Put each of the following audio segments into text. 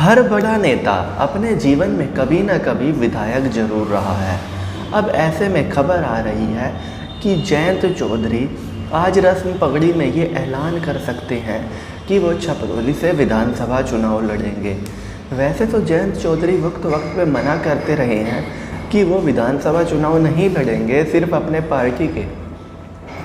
हर बड़ा नेता अपने जीवन में कभी न कभी विधायक जरूर रहा है। अब ऐसे में खबर आ रही है कि जयंत चौधरी आज रस्म पगड़ी में ये ऐलान कर सकते हैं कि वो छपरौली से विधानसभा चुनाव लड़ेंगे। वैसे तो जयंत चौधरी वक्त वक्त पे मना करते रहे हैं कि वो विधानसभा चुनाव नहीं लड़ेंगे, सिर्फ अपने पार्टी के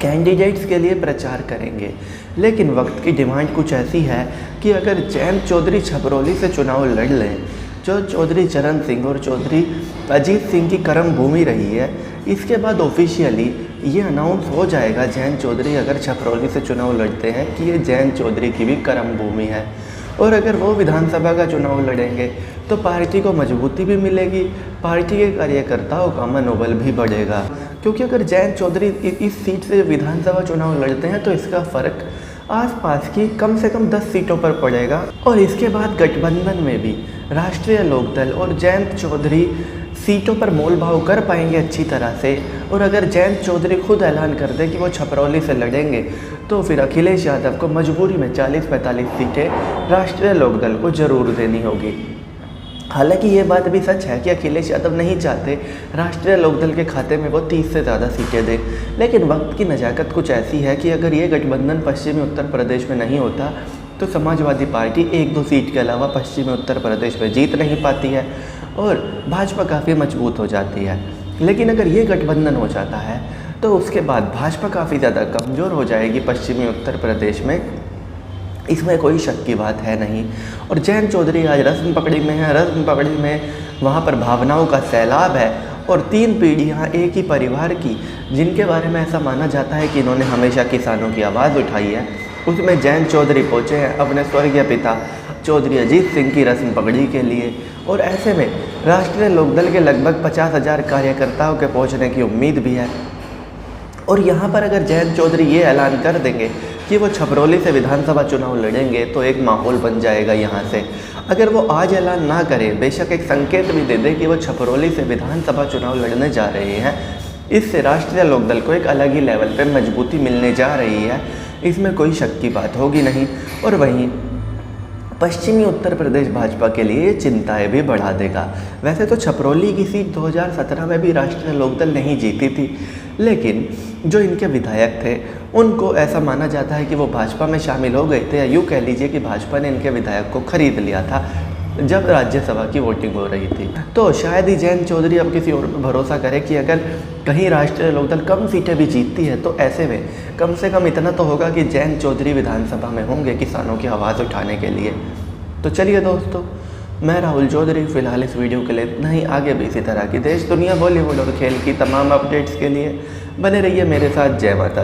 कैंडिडेट्स के लिए प्रचार करेंगे। लेकिन वक्त की डिमांड कुछ ऐसी है कि अगर जयंत चौधरी छपरौली से चुनाव लड़ लें, जो चौधरी चरण सिंह और चौधरी अजीत सिंह की कर्म भूमि रही है, इसके बाद ऑफिशियली ये अनाउंस हो जाएगा जयंत चौधरी अगर छपरौली से चुनाव लड़ते हैं कि ये जयंत चौधरी की भी कर्म भूमि है। और अगर वो विधानसभा का चुनाव लड़ेंगे तो पार्टी को मजबूती भी मिलेगी, पार्टी के कार्यकर्ताओं का मनोबल भी बढ़ेगा। क्योंकि अगर जयंत चौधरी इस सीट से विधानसभा चुनाव लड़ते हैं तो इसका फ़र्क आसपास की कम से कम 10 सीटों पर पड़ेगा। और इसके बाद गठबंधन में भी राष्ट्रीय लोकदल और जयंत चौधरी सीटों पर मोल भाव कर पाएंगे अच्छी तरह से। और अगर जयंत चौधरी खुद ऐलान कर दे कि वो छपरौली से लड़ेंगे तो फिर अखिलेश यादव को मजबूरी में 40-45 सीटें राष्ट्रीय लोकदल को ज़रूर देनी होगी। हालांकि ये बात भी सच है कि अखिलेश यादव नहीं चाहते राष्ट्रीय लोकदल के खाते में वो 30 से ज़्यादा सीटें दें। लेकिन वक्त की नज़ाकत कुछ ऐसी है कि अगर ये गठबंधन पश्चिमी उत्तर प्रदेश में नहीं होता तो समाजवादी पार्टी 1-2 सीट के अलावा पश्चिमी उत्तर प्रदेश में जीत नहीं पाती है और भाजपा काफ़ी मजबूत हो जाती है। लेकिन अगर ये गठबंधन हो जाता है तो उसके बाद भाजपा काफ़ी ज़्यादा कमज़ोर हो जाएगी पश्चिमी उत्तर प्रदेश में, इसमें कोई शक की बात है नहीं। और जयंत चौधरी आज रस्म पकड़ी में है। रस्म पकड़ी में वहाँ पर भावनाओं का सैलाब है और 3 पीढ़ियाँ एक ही परिवार की, जिनके बारे में ऐसा माना जाता है कि इन्होंने हमेशा किसानों की आवाज़ उठाई है, उसमें जयंत चौधरी पहुँचे हैं अपने स्वर्गीय पिता चौधरी अजीत सिंह की रस्म पगड़ी के लिए। और ऐसे में राष्ट्रीय लोकदल के लगभग 50,000 कार्यकर्ताओं के पहुँचने की उम्मीद भी है। और यहाँ पर अगर जयंत चौधरी ये ऐलान कर देंगे कि वो छपरौली से विधानसभा चुनाव लड़ेंगे तो एक माहौल बन जाएगा यहाँ से। अगर वो आज ऐलान ना करें, बेशक एक संकेत भी दे दें कि वो छपरौली से विधानसभा चुनाव लड़ने जा रहे हैं, इससे राष्ट्रीय लोकदल को एक अलग ही लेवल पे मजबूती मिलने जा रही है, इसमें कोई शक की बात होगी नहीं। और वहीं पश्चिमी उत्तर प्रदेश भाजपा के लिए चिंताएं भी बढ़ा देगा। वैसे तो छपरौली की सीट 2017 में भी राष्ट्रीय लोकदल नहीं जीती थी, लेकिन जो इनके विधायक थे उनको ऐसा माना जाता है कि वो भाजपा में शामिल हो गए थे, या यूँ कह लीजिए कि भाजपा ने इनके विधायक को खरीद लिया था जब राज्यसभा की वोटिंग हो रही थी। तो शायद ही जयंत चौधरी अब किसी और पर भरोसा करे कि अगर कहीं राष्ट्रीय लोकदल कम सीटें भी जीतती है तो ऐसे में कम से कम इतना तो होगा कि जयंत चौधरी विधानसभा में होंगे किसानों की आवाज़ उठाने के लिए। तो चलिए दोस्तों, मैं राहुल चौधरी फ़िलहाल इस वीडियो के लिए इतना ही। आगे भी इसी तरह की देश दुनिया बॉलीवुड और खेल की तमाम अपडेट्स के लिए बने रहिए मेरे साथ। जय माता दी।